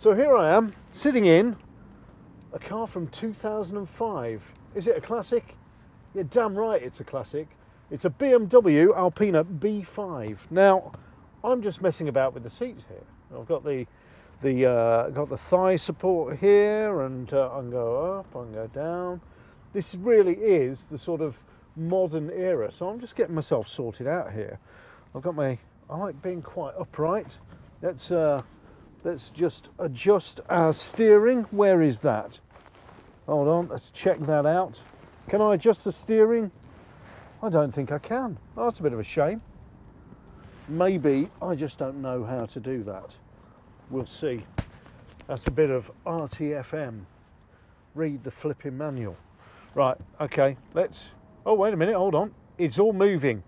So here I am, sitting in a car from 2005. Is it a classic? Yeah, damn right it's a classic. It's a BMW Alpina B5. Now, I'm just messing about with the seats here. I've got the thigh support here, and I can go up, I can go down. This really is the sort of modern era, so I'm just getting myself sorted out here. I like being quite upright. Let's just adjust our steering. Where is that? Hold on, let's check that out. Can I adjust the steering? I don't think I can. Oh, that's a bit of a shame. Maybe I just don't know how to do that. We'll see. That's a bit of RTFM. Read the flipping manual. Right, okay, let's... Oh, wait a minute, hold on. It's all moving.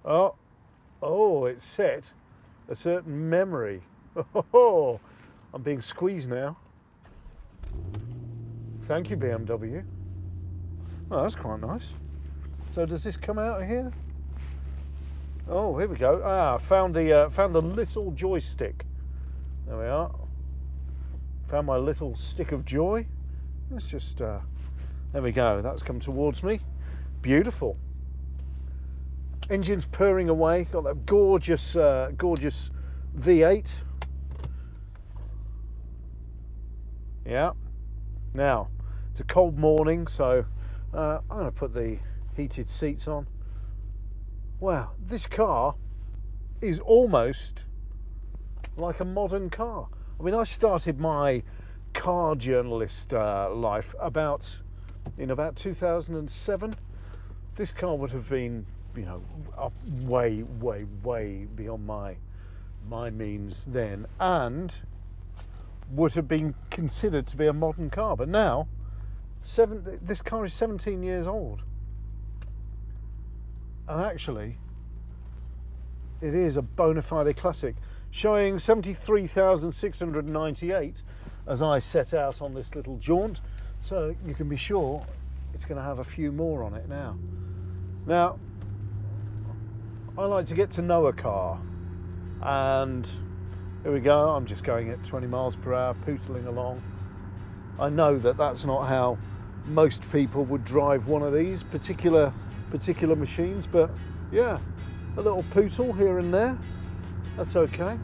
Oh, it's set a certain memory. Oh, I'm being squeezed now. Thank you, BMW. Oh, that's quite nice. So does this come out of here? Oh, here we go. Found the little joystick. There we are. Found my little stick of joy. Let's just there we go. That's come towards me. Beautiful. Engine's purring away. Got that gorgeous V8. Yeah. Now, it's a cold morning, so I'm going to put the heated seats on. Wow, this car is almost like a modern car. I mean, I started my car journalist life in about 2007. This car would have been, you know, up way beyond my means then, and would have been considered to be a modern car. But now, this car is 17 years old, and actually, it is a bona fide classic, showing 73,698 as I set out on this little jaunt. So you can be sure it's going to have a few more on it now. Now, I like to get to know a car, and here we go. I'm just going at 20 miles per hour, pootling along. I know that that's not how most people would drive one of these particular machines, but yeah, a little pootle here and there, that's okay.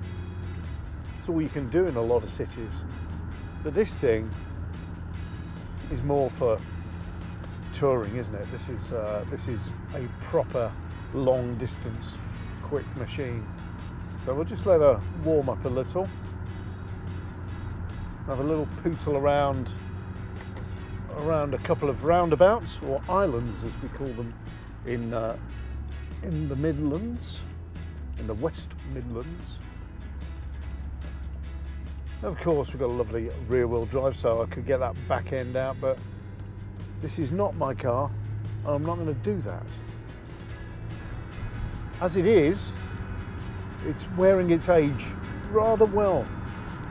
It's all you can do in a lot of cities. But this thing is more for touring, isn't it? This is a proper long distance quick machine. So we'll just let her warm up a little. Have a little pootle around a couple of roundabouts, or islands as we call them in the Midlands, in the West Midlands. Of course, we've got a lovely rear-wheel drive, so I could get that back end out, but this is not my car, and I'm not going to do that. As it is, it's wearing its age rather well.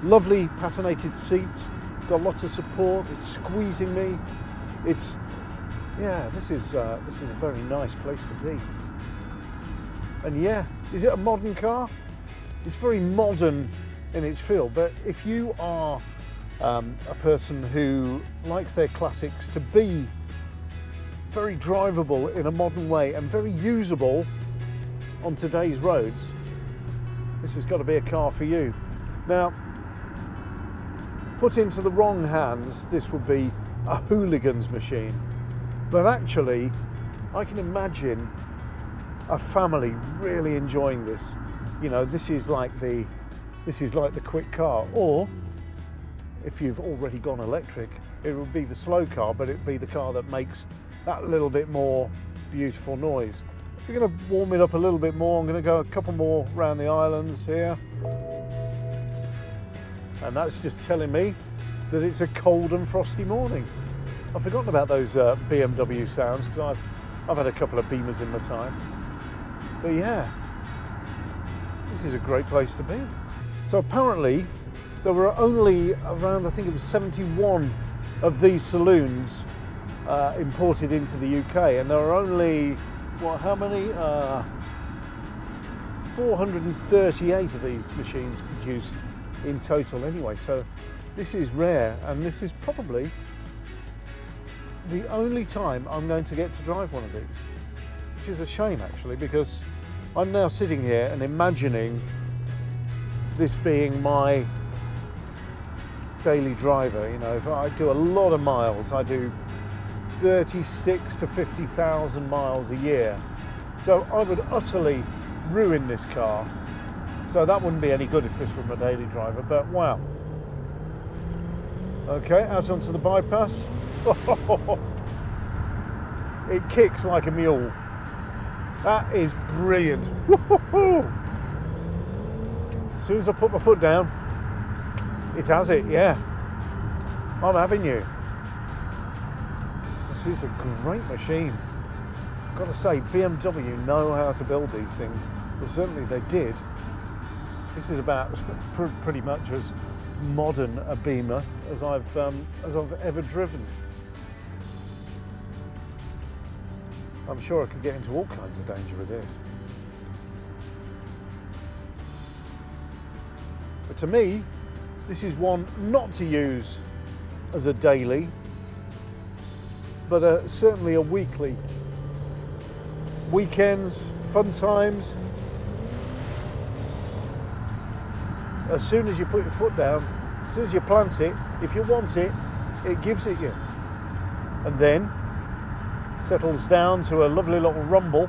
Lovely patinated seats, got lots of support, it's squeezing me. This is a very nice place to be. And yeah, is it a modern car? It's very modern in its feel, but if you are a person who likes their classics to be very drivable in a modern way and very usable on today's roads, this has got to be a car for you. Now, put into the wrong hands, this would be a hooligan's machine, but actually I can imagine a family really enjoying this. You know, this is like the quick car, or if you've already gone electric, it would be the slow car, but it'd be the car that makes that little bit more beautiful noise. We're going to warm it up a little bit more. I'm going to go a couple more around the islands here, and that's just telling me that it's a cold and frosty morning. I've forgotten about those BMW sounds because I've had a couple of Beamers in my time. But yeah, this is a great place to be. So apparently there were only around, I think it was 71 of these saloons imported into the UK, and there are only, how many? 438 of these machines produced in total anyway. So this is rare, and this is probably the only time I'm going to get to drive one of these, which is a shame actually, because I'm now sitting here and imagining this being my daily driver. You know, if I do a lot of miles, I do 36 to 50,000 miles a year, so I would utterly ruin this car. So that wouldn't be any good if this were my daily driver, but wow. Okay, out onto the bypass. It kicks like a mule. That is brilliant. As soon as I put my foot down, it has it, yeah. I'm having you. This is a great machine. I've got to say, BMW know how to build these things. Well, certainly they did. This is about pretty much as modern a Beamer as I've ever driven. I'm sure I could get into all kinds of danger with this. But to me, this is one not to use as a daily, but certainly a weekly. Weekends, fun times. As soon as you put your foot down, as soon as you plant it, if you want it, it gives it you. And then settles down to a lovely little rumble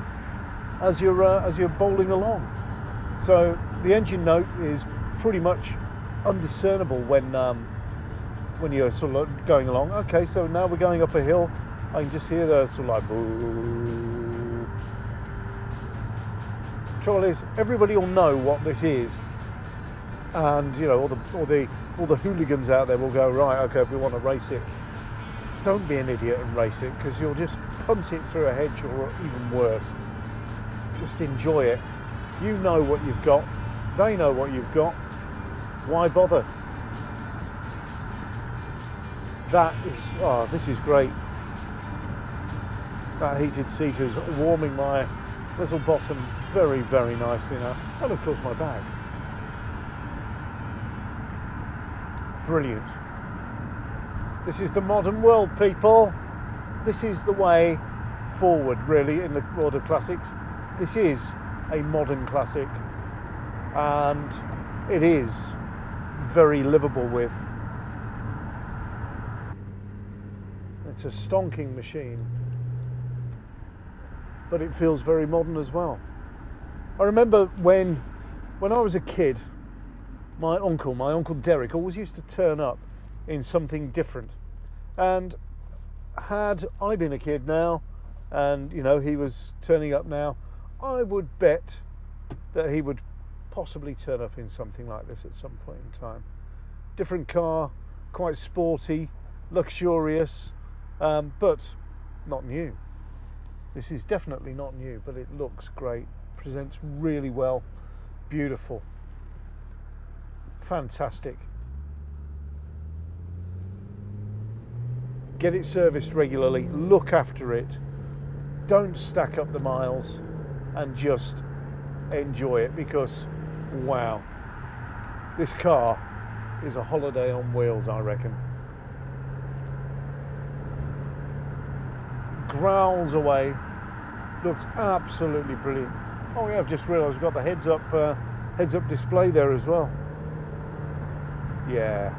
as you're bowling along. So the engine note is pretty much undiscernible when you're sort of going along. Okay, so now we're going up a hill. I can just hear the sort of like boo. Trouble is, everybody will know what this is, and you know, all the hooligans out there will go, right, okay, we want to race it. Don't be an idiot and race it, because you'll just punt it through a hedge, or even worse. Just enjoy it. You know what you've got. They know what you've got. Why bother? That is, this is great. That heated seat is warming my little bottom very, very nicely now. And of course my bag. Brilliant. This is the modern world, people. This is the way forward, really, in the world of classics. This is a modern classic, and it is very livable with. It's a stonking machine, but it feels very modern as well. I remember when I was a kid, my uncle Derek, always used to turn up in something different. And had I been a kid now, and you know, he was turning up now, I would bet that he would possibly turn up in something like this at some point in time. Different car, quite sporty, luxurious, but not new. This is definitely not new, but it looks great, presents really well, beautiful, fantastic. Get it serviced regularly, look after it, don't stack up the miles, and just enjoy it, because wow, this car is a holiday on wheels, I reckon. Growls away, looks absolutely brilliant. Oh yeah, I've just realised we've got the heads up display there as well. Yeah.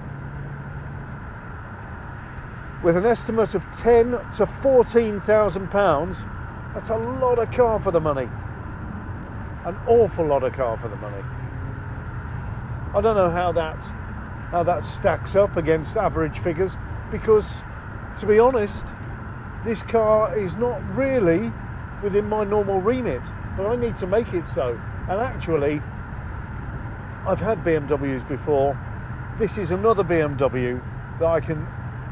With an estimate of £10,000 to £14,000, that's a lot of car for the money. An awful lot of car for the money. I don't know how that stacks up against average figures, because to be honest, this car is not really within my normal remit, but I need to make it so. And actually, I've had BMWs before. This is another BMW that I can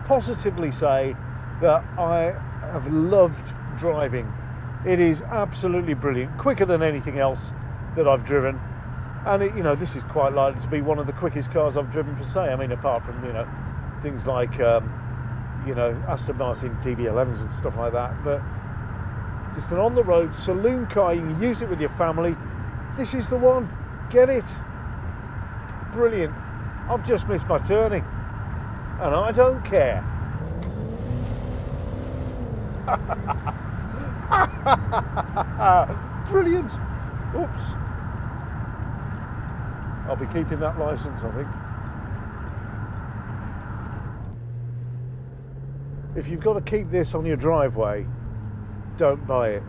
positively say that I have loved driving. It is absolutely brilliant, quicker than anything else that I've driven, and it, you know, this is quite likely to be one of the quickest cars I've driven per se. I mean, apart from, you know, things like you know, Aston Martin DB11s and stuff like that, but just an on-the-road saloon car. You can use it with your family. This is the one. Get it. Brilliant. I've just missed my turning, and I don't care. Brilliant. Oops. I'll be keeping that license, I think. If you've got to keep this on your driveway, don't buy it.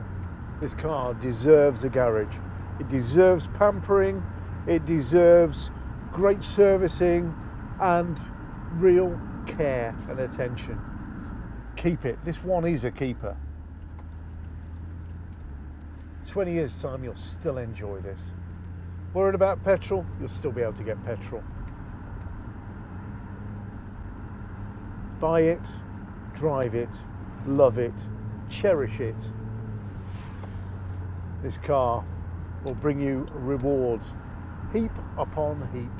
This car deserves a garage. It deserves pampering. It deserves great servicing and real care and attention. Keep it. This one is a keeper. 20 years time, you'll still enjoy this. Worried about petrol? You'll still be able to get petrol. Buy it, drive it, love it, cherish it. This car will bring you rewards, heap upon heap.